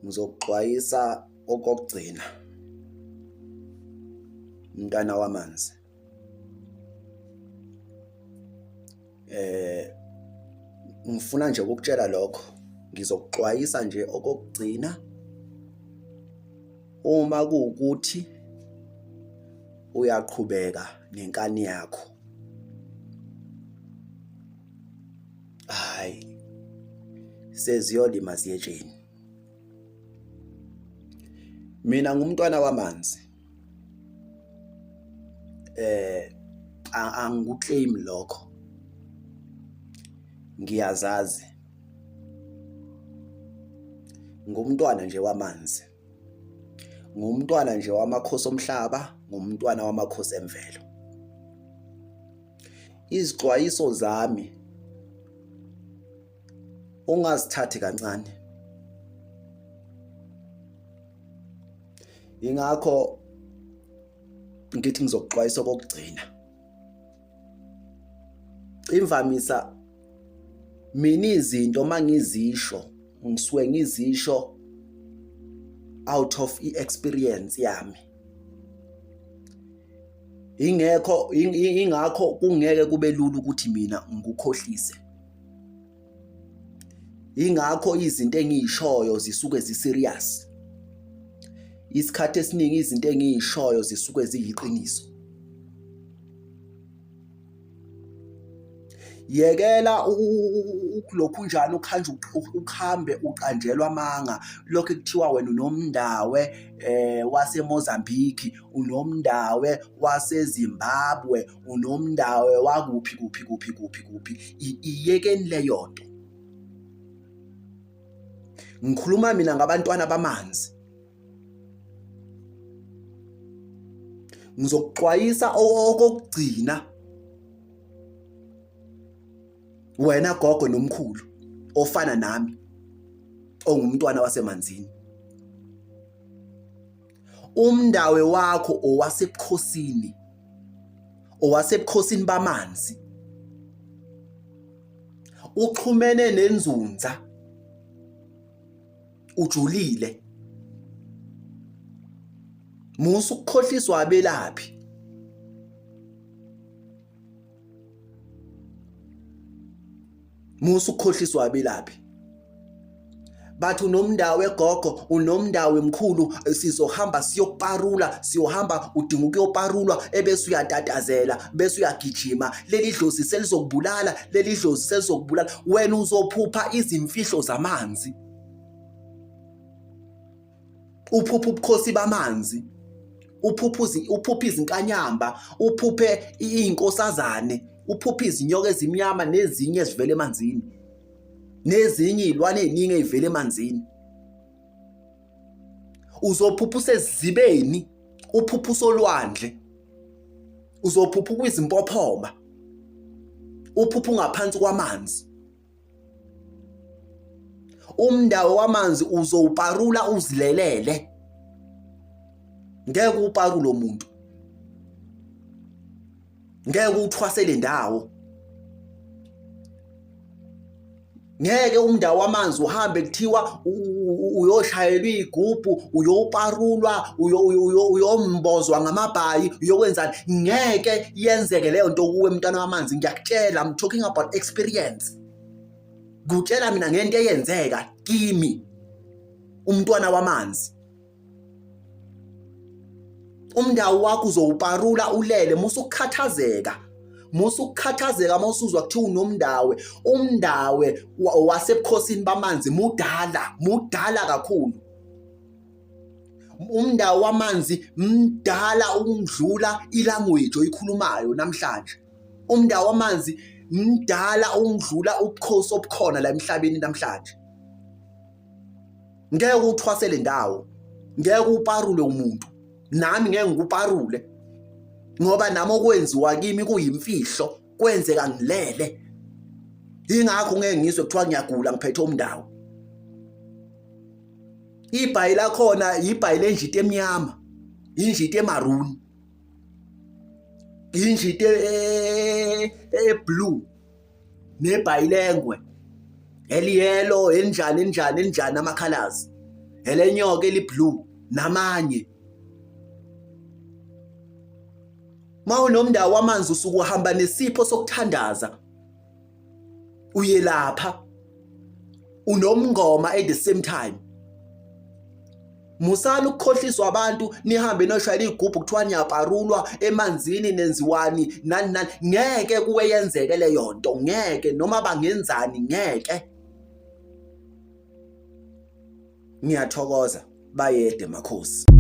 Ngizokuxwayisa okokugcina, mntana wamanzi. Ngifuna nje ukukutshela lokho, ngizokuxwayisa nje okokugcina. Uma kuwukuthi uyaqhubeka nenkani yakho, hayi, seziyolima ziyetsheni. Mina ngumntwana wamanzi, angikuclaim lokho, ngiyazazi, ngumntwana nje wamanzi, ngumntwana nje wamakhosi omhlaba, ngumntwana wamakhosi emvelo. Izixwayiso zami ungazithathi kancane. Ingakho ngithi ngizokuxwayisa okokugcina. Imvamisa mina izinto mangizisho ngisuke ngizisho out of experience yami. Ingakho kungeke kube lula ukuthi mina ngikukhohlise. Ingakho izinto engiyishoyo zisuke ziserious. Isikhathi esiningi izinto engiyishoyo zisuke ziyiqiniso. Yekela lokhu njani ukhambe uqanjelwa amanga lokho kuthiwa wena unomndawe waseMozambique, unomndawe waseZimbabwe, unomndawe wakuphi. Iyekeni leyo nto. Ngikhuluma mina ngabantwana bamanzi. Ngizokuxwayisa okokugcina, wena gogo nomkhulu ofana nami ongumntwana wasemanzini. Umndawe wakho owasebukhosini bamanzi, uxhumene nenzunza, ujulile. Musu ukukhohliswa abelaphi. Musu ukukhohliswa abelaphi. Bathi unomndawe gogo, unomndawe mkhulu, sizohamba siyoparula, siyohamba udinga ukuyoparulwa ebese uyatatazela, bese uyagijima, leli dlozi selizokubulala, leli dlozi selizokubulala. Wena uzophupha izimfihlo zamanzi. Uphupha ubukhosi bamanzi. Uphupha izinkanyamba, uphuphe izinkosazane, uphupha izinyoka ezimnyama nezinye ezivela emanzini, nezinye izilwane eziningi ezivela emanzini. Uzophupha usezibeni, uphupha usolwandle, uzophupha kwizimpophoma, uphupha ngaphansi kwamanzi. Umndawo wamanzi uzowuparula uzilelele. Ngeke uparule umuntu, ngeke uthwasele ndawo. Ngeke umndawo wamanzi uhambe kuthiwa uyoshayelwa igubhu, uyoparulwa, uyombozwa ngamabhayi, uyokwenzani. Ngeke yenzeke leyo nto kuwe mntwana wamanzi. Ngiyakutshela, I'm talking about experience. Kutshela mina ngento eyenzeka kimi, umntwana wamanzi. Umndawo wakho uzowuparula ulele, musukhathazeka. Musukhathazeka mawusuzwa kuthiwa unomndawe. Umndawe wasebukhosini bamanzi mudala kakhulu. Umndawo wamanzi mdala ukudlula ilanguage oyikhulumayo namhlanje. Umndawo wamanzi mdala ukudlula ubukhosi obukhona la emhlabeni namhlanje. Ngeke uthwasele ndawo, ngeke uparule umuntu. Nami ngeke ngikuparule, ngoba nami okwenziwa kimi kuyimfihlo, kwenzeka ngilele. Ingakho ngeke ngizwe kuthiwa ngiyagula ngiphethe umndawo. Ibhayi lakhona ibhayi lenjito emnyama, injito emaroon, injito blue, nebhayi lengwe eliyelo enjani ama colors. elenyoka eliblue namanye. Mawunomndawo wamanzi usuku uhamba nesipho sokuthandaza. Uyelapha. Unomngoma at the same time. Musala ukukhohliswa abantu nihambe noshayela igubhu kuthiwa niyaparulwa emanzini nenziwani nani ngeke kuwe yenzeke leyo nto ngeke noma bangenzani ngeke. Ngiyathokoza bayede makhosi.